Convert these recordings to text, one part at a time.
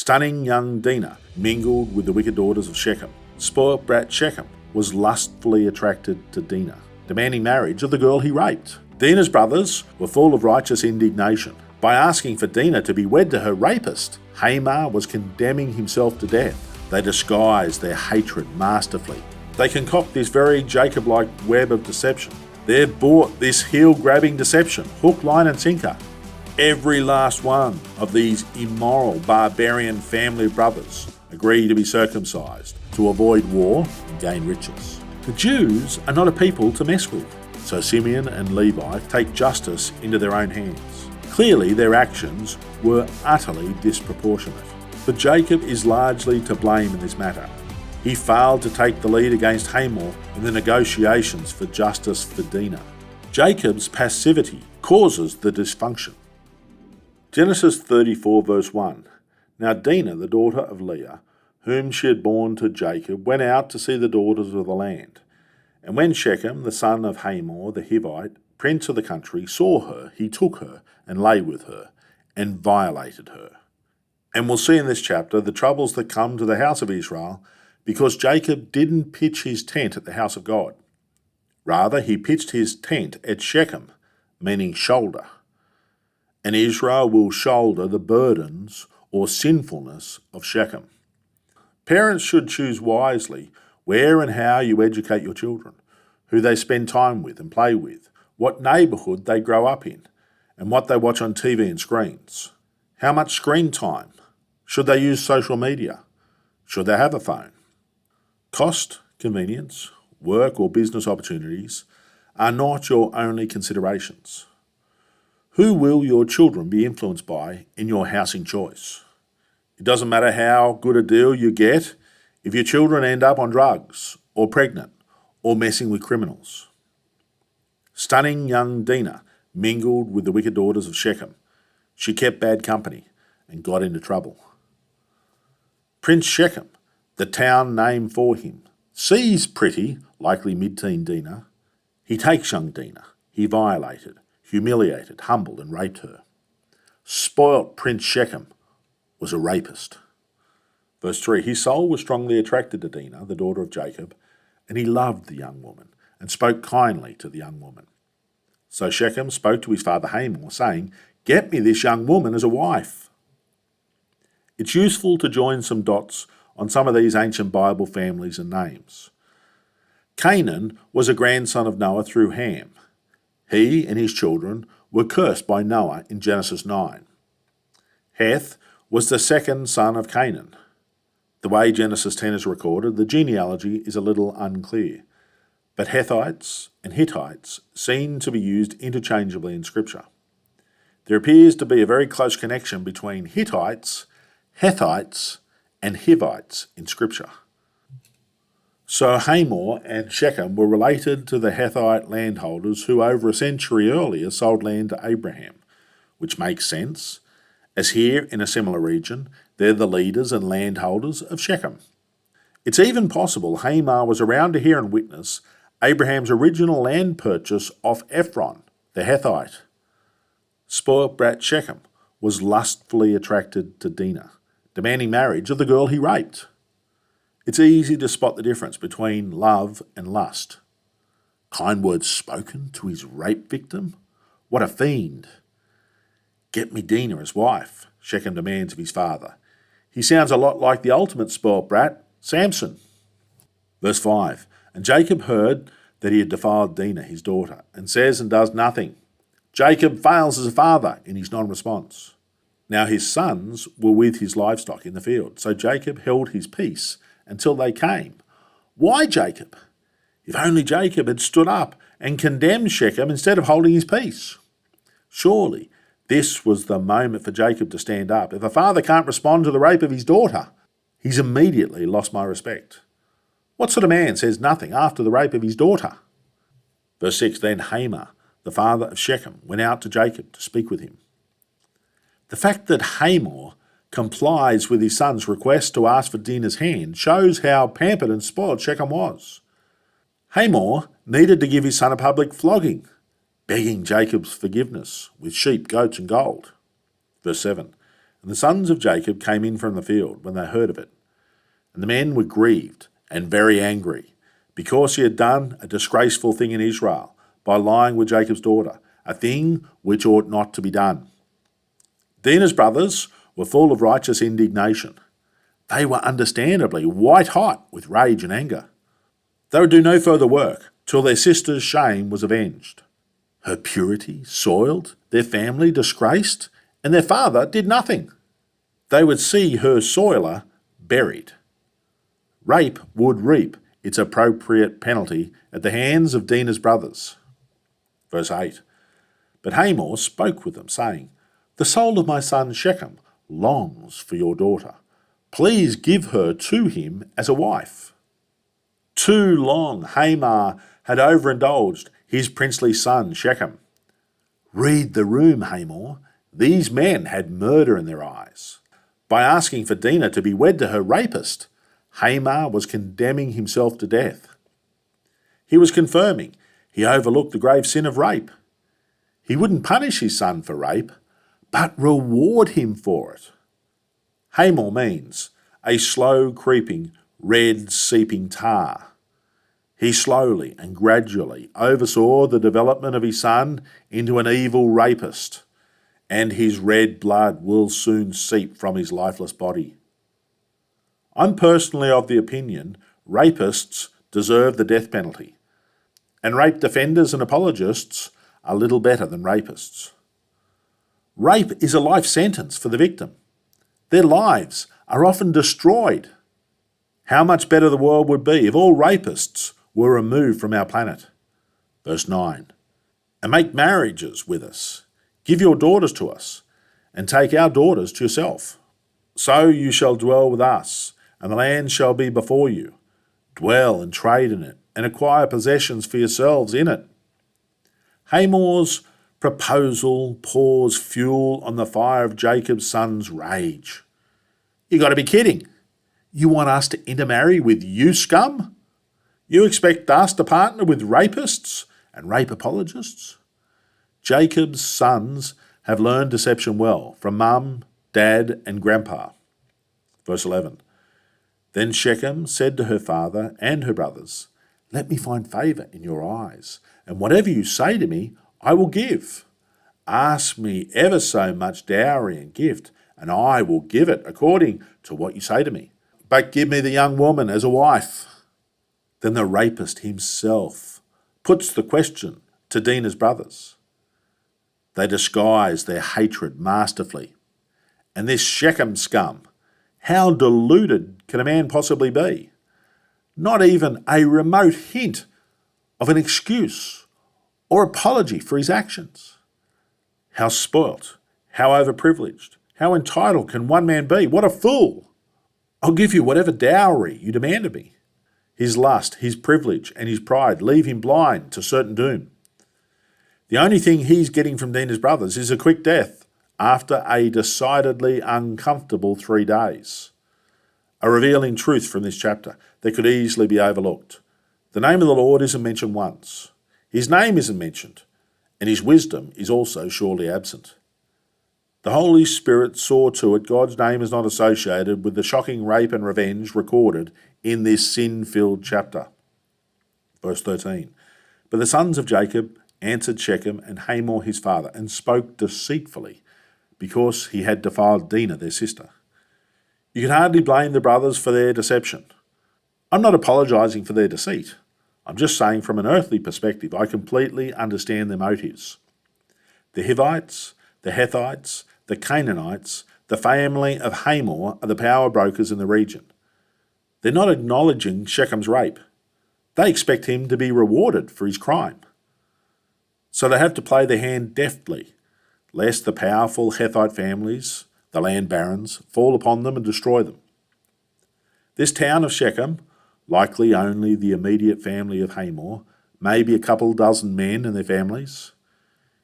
Stunning young Dinah mingled with the wicked daughters of Shechem. Spoilt brat Shechem was lustfully attracted to Dinah, demanding marriage of the girl he raped. Dinah's brothers were full of righteous indignation. By asking for Dinah to be wed to her rapist, Hamor was condemning himself to death. They disguised their hatred masterfully. They concoct this very Jacob-like web of deception. They've bought this heel-grabbing deception, hook, line and sinker. Every last one of these immoral, barbarian family brothers agree to be circumcised to avoid war and gain riches. The Jews are not a people to mess with, so Simeon and Levi take justice into their own hands. Clearly, their actions were utterly disproportionate. But Jacob is largely to blame in this matter. He failed to take the lead against Hamor in the negotiations for justice for Dinah. Jacob's passivity causes the dysfunction. Genesis 34 verse 1. Now Dinah, the daughter of Leah, whom she had borne to Jacob, went out to see the daughters of the land. And when Shechem, the son of Hamor the Hivite, prince of the country, saw her, he took her and lay with her and violated her. And we'll see in this chapter the troubles that come to the house of Israel because Jacob didn't pitch his tent at the house of God. Rather, he pitched his tent at Shechem, meaning shoulder. And Israel will shoulder the burdens or sinfulness of Shechem. Parents should choose wisely where and how you educate your children, who they spend time with and play with, what neighbourhood they grow up in, and what they watch on TV and screens. How much screen time? Should they use social media? Should they have a phone? Cost, convenience, work or business opportunities are not your only considerations. Who will your children be influenced by in your housing choice? It doesn't matter how good a deal you get if your children end up on drugs or pregnant or messing with criminals. Stunning young Dinah mingled with the wicked daughters of Shechem. She kept bad company and got into trouble. Prince Shechem, the town name for him, sees pretty, likely mid-teen Dinah. He takes young Dinah. He violated, humiliated, humbled and raped her. Spoilt Prince Shechem was a rapist. Verse 3, his soul was strongly attracted to Dinah, the daughter of Jacob, and he loved the young woman and spoke kindly to the young woman. So Shechem spoke to his father Hamor, saying, "Get me this young woman as a wife." It's useful to join some dots on some of these ancient Bible families and names. Canaan was a grandson of Noah through Ham. He and his children were cursed by Noah in Genesis 9. Heth was the second son of Canaan. The way Genesis 10 is recorded, the genealogy is a little unclear, but Hethites and Hittites seem to be used interchangeably in Scripture. There appears to be a very close connection between Hittites, Hethites, and Hivites in Scripture. So Hamor and Shechem were related to the Hethite landholders who over a century earlier sold land to Abraham, which makes sense, as here in a similar region, they're the leaders and landholders of Shechem. It's even possible Hamor was around to hear and witness Abraham's original land purchase off Ephron, the Hethite. Spoilt brat Shechem was lustfully attracted to Dinah, demanding marriage of the girl he raped. It's easy to spot the difference between love and lust. Kind words spoken to his rape victim? What a fiend! Get me Dinah as wife, Shechem demands of his father. He sounds a lot like the ultimate spoilt brat, Samson. Verse 5, and Jacob heard that he had defiled Dinah, his daughter, and says and does nothing. Jacob fails as a father in his non-response. Now his sons were with his livestock in the field, so Jacob held his peace until they came. Why Jacob? If only Jacob had stood up and condemned Shechem instead of holding his peace. Surely this was the moment for Jacob to stand up. If a father can't respond to the rape of his daughter, he's immediately lost my respect. What sort of man says nothing after the rape of his daughter? Verse 6, then Hamor, the father of Shechem, went out to Jacob to speak with him. The fact that Hamor complies with his son's request to ask for Dinah's hand shows how pampered and spoiled Shechem was. Hamor needed to give his son a public flogging, begging Jacob's forgiveness with sheep, goats and gold. Verse 7, And the sons of Jacob came in from the field when they heard of it. And the men were grieved and very angry, because he had done a disgraceful thing in Israel by lying with Jacob's daughter, a thing which ought not to be done. Dinah's brothers were full of righteous indignation. They were understandably white hot with rage and anger. They would do no further work till their sister's shame was avenged. Her purity soiled, their family disgraced, and their father did nothing. They would see her soiler buried. Rape would reap its appropriate penalty at the hands of Dinah's brothers. Verse 8. But Hamor spoke with them, saying, The soul of my son Shechem longs for your daughter. Please give her to him as a wife. Too long Hamor had overindulged his princely son Shechem. Read the room, Hamor. These men had murder in their eyes. By asking for Dinah to be wed to her rapist, Hamor was condemning himself to death. He was confirming he overlooked the grave sin of rape. He wouldn't punish his son for rape, but reward him for it. Hamor means a slow creeping, red seeping tar. He slowly and gradually oversaw the development of his son into an evil rapist, and his red blood will soon seep from his lifeless body. I'm personally of the opinion rapists deserve the death penalty, and rape defenders and apologists are little better than rapists. Rape is a life sentence for the victim. Their lives are often destroyed. How much better the world would be if all rapists were removed from our planet. Verse 9. And make marriages with us. Give your daughters to us, and take our daughters to yourself. So you shall dwell with us, and the land shall be before you. Dwell and trade in it, and acquire possessions for yourselves in it. Hamor's proposal pours fuel on the fire of Jacob's son's rage. You got to be kidding. You want us to intermarry with you scum? You expect us to partner with rapists and rape apologists? Jacob's sons have learned deception well from mum, dad, and grandpa. Verse 11. Then Shechem said to her father and her brothers, Let me find favour in your eyes, and whatever you say to me, I will give. Ask me ever so much dowry and gift, and I will give it according to what you say to me. But give me the young woman as a wife. Then the rapist himself puts the question to Dinah's brothers. They disguise their hatred masterfully. And this Shechem scum, how deluded can a man possibly be? Not even a remote hint of an excuse or apology for his actions. How spoilt, how overprivileged, how entitled can one man be? What a fool! I'll give you whatever dowry you demand of me. His lust, his privilege, and his pride leave him blind to certain doom. The only thing he's getting from Dinah's brothers is a quick death after a decidedly uncomfortable 3 days. A revealing truth from this chapter that could easily be overlooked. The name of the Lord isn't mentioned once. His name isn't mentioned, and his wisdom is also surely absent. The Holy Spirit saw to it God's name is not associated with the shocking rape and revenge recorded in this sin-filled chapter. Verse 13. But the sons of Jacob answered Shechem and Hamor his father, and spoke deceitfully, because he had defiled Dinah their sister. You can hardly blame the brothers for their deception. I'm not apologizing for their deceit. I'm just saying from an earthly perspective, I completely understand their motives. The Hivites, the Hethites, the Canaanites, the family of Hamor are the power brokers in the region. They're not acknowledging Shechem's rape. They expect him to be rewarded for his crime. So they have to play their hand deftly, lest the powerful Hethite families, the land barons, fall upon them and destroy them. This town of Shechem, likely only the immediate family of Hamor, maybe a couple dozen men and their families.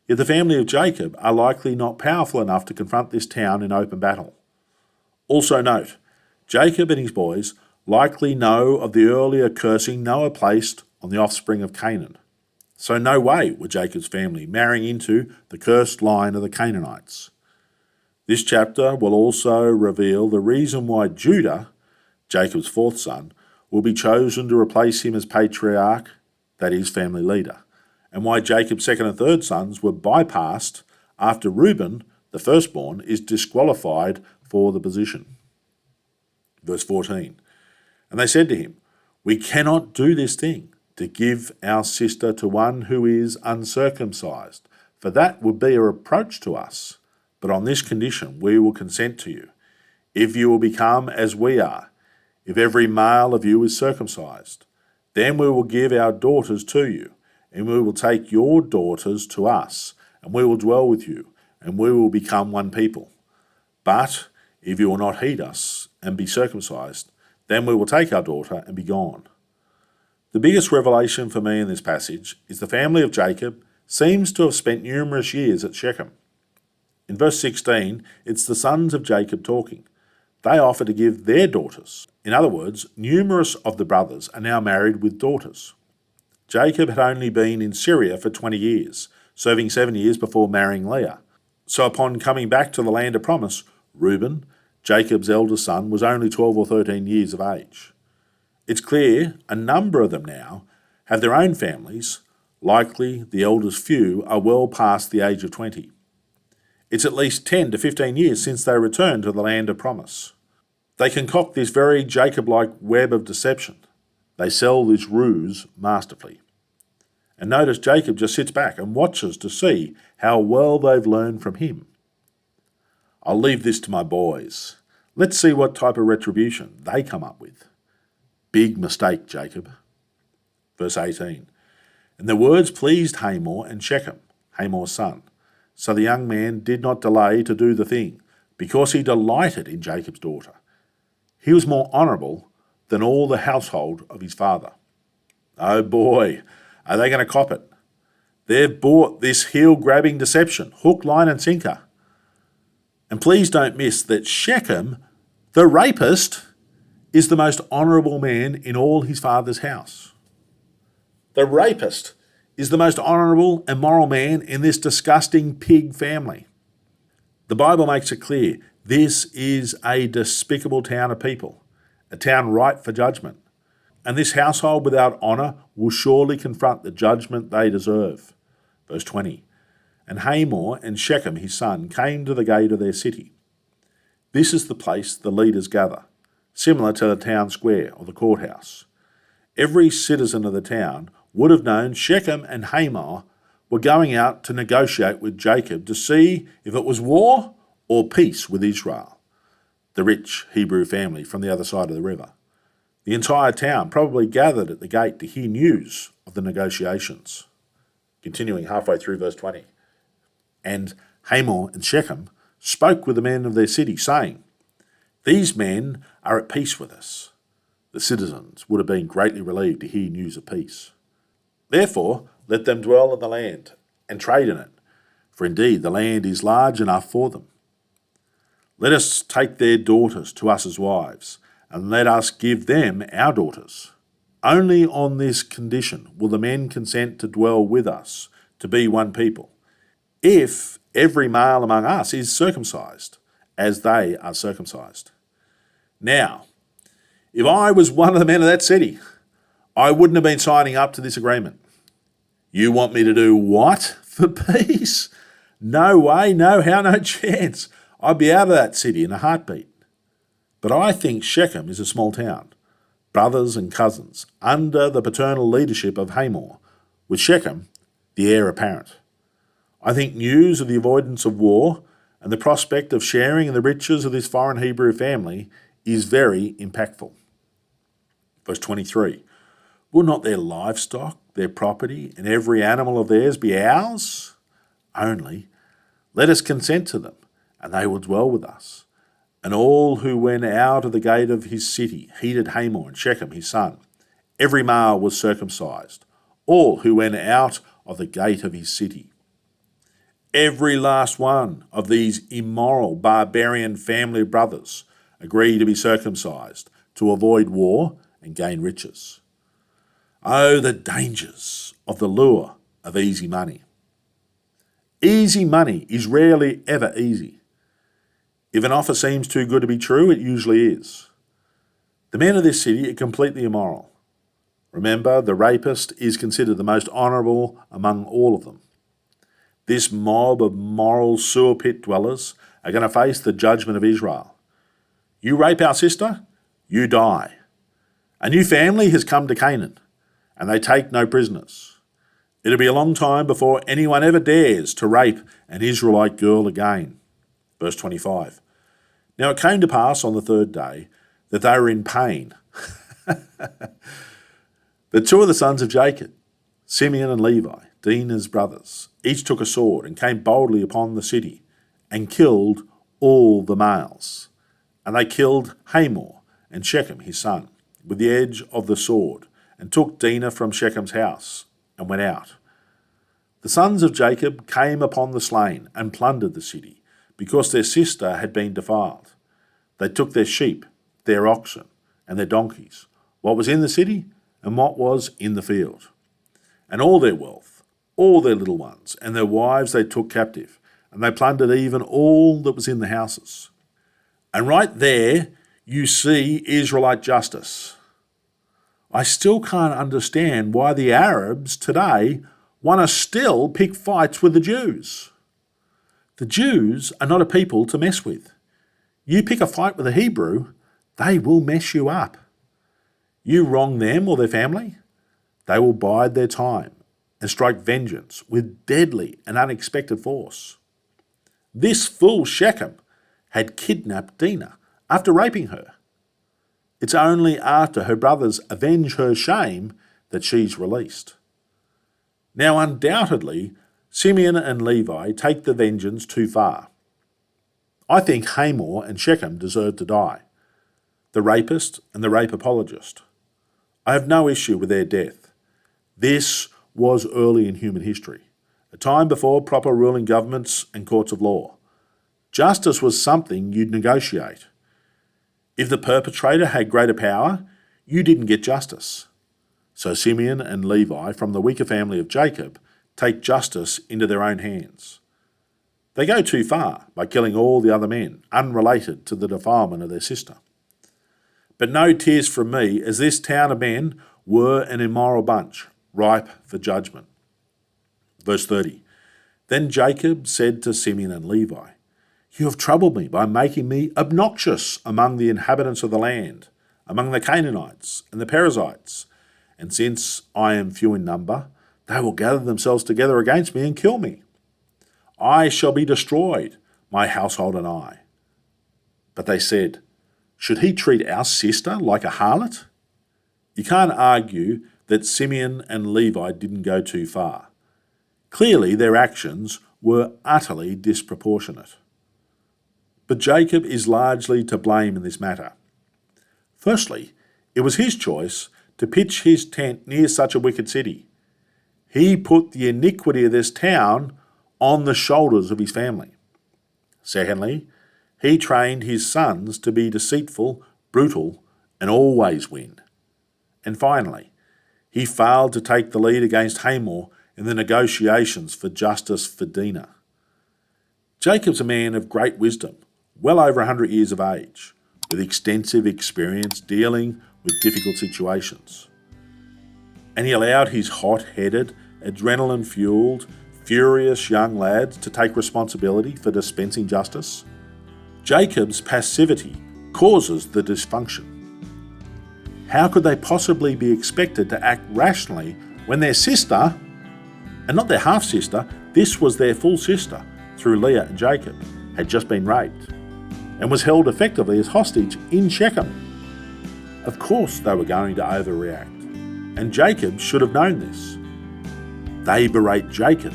Yet the family of Jacob are likely not powerful enough to confront this town in open battle. Also note, Jacob and his boys likely know of the earlier cursing Noah placed on the offspring of Canaan. So no way were Jacob's family marrying into the cursed line of the Canaanites. This chapter will also reveal the reason why Judah, Jacob's fourth son, will be chosen to replace him as patriarch, that is, family leader, and why Jacob's second and third sons were bypassed after Reuben, the firstborn, is disqualified for the position. Verse 14, and they said to him, we cannot do this thing, to give our sister to one who is uncircumcised, for that would be a reproach to us. But on this condition we will consent to you, if you will become as we are, if every male of you is circumcised. Then we will give our daughters to you, and we will take your daughters to us, and we will dwell with you, and we will become one people. But if you will not heed us and be circumcised, then we will take our daughter and be gone. The biggest revelation for me in this passage is the family of Jacob seems to have spent numerous years at Shechem. In verse 16, it's the sons of Jacob talking. They offer to give their daughters. In other words, numerous of the brothers are now married with daughters. Jacob had only been in Syria for 20 years, serving 7 years before marrying Leah. So upon coming back to the land of promise, Reuben, Jacob's eldest son, was only 12 or 13 years of age. It's clear a number of them now have their own families. Likely the eldest few are well past the age of 20. It's at least 10 to 15 years since they returned to the land of promise. They concoct this very Jacob-like web of deception. They sell this ruse masterfully. And notice Jacob just sits back and watches to see how well they've learned from him. I'll leave this to my boys. Let's see what type of retribution they come up with. Big mistake, Jacob. Verse 18. And the words pleased Hamor and Shechem, Hamor's son. So the young man did not delay to do the thing, because he delighted in Jacob's daughter. He was more honourable than all the household of his father. Oh boy, are they going to cop it? They've bought this heel-grabbing deception, hook, line and sinker. And please don't miss that Shechem, the rapist, is the most honourable man in all his father's house. The rapist is the most honourable and moral man in this disgusting pig family. The Bible makes it clear this is a despicable town of people, a town ripe for judgment. And this household without honour will surely confront the judgment they deserve. Verse 20. And Hamor and Shechem his son came to the gate of their city. This is the place the leaders gather, similar to the town square or the courthouse. Every citizen of the town would have known Shechem and Hamor were going out to negotiate with Jacob to see if it was war or peace with Israel, the rich Hebrew family from the other side of the river. The entire town probably gathered at the gate to hear news of the negotiations. Continuing halfway through verse 20. And Hamor and Shechem spoke with the men of their city, saying, These men are at peace with us. The citizens would have been greatly relieved to hear news of peace. Therefore, let them dwell in the land and trade in it, for indeed the land is large enough for them. Let us take their daughters to us as wives, and let us give them our daughters. Only on this condition will the men consent to dwell with us, to be one people, if every male among us is circumcised, as they are circumcised. Now, if I was one of the men of that city, I wouldn't have been signing up to this agreement. You want me to do what for peace? No way, no how, no chance. I'd be out of that city in a heartbeat. But I think Shechem is a small town, brothers and cousins, under the paternal leadership of Hamor, with Shechem, the heir apparent. I think news of the avoidance of war and the prospect of sharing in the riches of this foreign Hebrew family is very impactful. Verse 23, will not their livestock, their property, and every animal of theirs be ours? Only let us consent to them, and they will dwell with us. And all who went out of the gate of his city heeded Hamor and Shechem his son. Every male was circumcised, all who went out of the gate of his city. Every last one of these immoral, barbarian family brothers agreed to be circumcised to avoid war and gain riches. Oh, the dangers of the lure of easy money. Easy money is rarely ever easy. If an offer seems too good to be true, it usually is. The men of this city are completely immoral. Remember, the rapist is considered the most honourable among all of them. This mob of moral sewer pit dwellers are going to face the judgment of Israel. You rape our sister, you die. A new family has come to Canaan, and they take no prisoners. It'll be a long time before anyone ever dares to rape an Israelite girl again. Verse 25. Now it came to pass on the third day that they were in pain. The two of the sons of Jacob, Simeon and Levi, Dinah's brothers, each took a sword and came boldly upon the city and killed all the males. And they killed Hamor and Shechem his son with the edge of the sword, and took Dinah from Shechem's house and went out. The sons of Jacob came upon the slain and plundered the city, because their sister had been defiled. They took their sheep, their oxen, and their donkeys, what was in the city and what was in the field, and all their wealth, all their little ones, and their wives they took captive, and they plundered even all that was in the houses. And right there you see Israelite justice. I still can't understand why the Arabs today want to still pick fights with the Jews. The Jews are not a people to mess with. You pick a fight with a Hebrew, they will mess you up. You wrong them or their family, they will bide their time and strike vengeance with deadly and unexpected force. This fool Shechem had kidnapped Dinah after raping her. It's only after her brothers avenge her shame that she's released. Now, undoubtedly, Simeon and Levi take the vengeance too far. I think Hamor and Shechem deserve to die, the rapist and the rape apologist. I have no issue with their death. This was early in human history, a time before proper ruling governments and courts of law. Justice was something you'd negotiate. If the perpetrator had greater power, you didn't get justice. So Simeon and Levi from the weaker family of Jacob take justice into their own hands. They go too far by killing all the other men, unrelated to the defilement of their sister. But no tears from me, as this town of men were an immoral bunch, ripe for judgment. Verse 30. Then Jacob said to Simeon and Levi, "You have troubled me by making me obnoxious among the inhabitants of the land, among the Canaanites and the Perizzites. And since I am few in number, they will gather themselves together against me and kill me. I shall be destroyed, my household and I." But they said, "Should he treat our sister like a harlot?" You can't argue that Simeon and Levi didn't go too far. Clearly their actions were utterly disproportionate. But Jacob is largely to blame in this matter. Firstly, it was his choice to pitch his tent near such a wicked city. He put the iniquity of this town on the shoulders of his family. Secondly, he trained his sons to be deceitful, brutal, and always win. And finally, he failed to take the lead against Hamor in the negotiations for justice for Dinah. Jacob's a man of great wisdom, well over 100 years of age, with extensive experience dealing with difficult situations. And he allowed his hot-headed, adrenaline-fueled, furious young lads to take responsibility for dispensing justice. Jacob's passivity causes the dysfunction. How could they possibly be expected to act rationally when their sister, and not their half-sister, this was their full sister through Leah and Jacob, had just been raped and was held effectively as hostage in Shechem? Of course they were going to overreact, and Jacob should have known this. They berate Jacob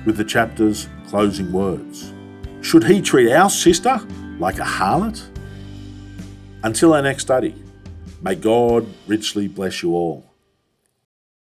with the chapter's closing words. Should he treat our sister like a harlot? Until our next study, may God richly bless you all.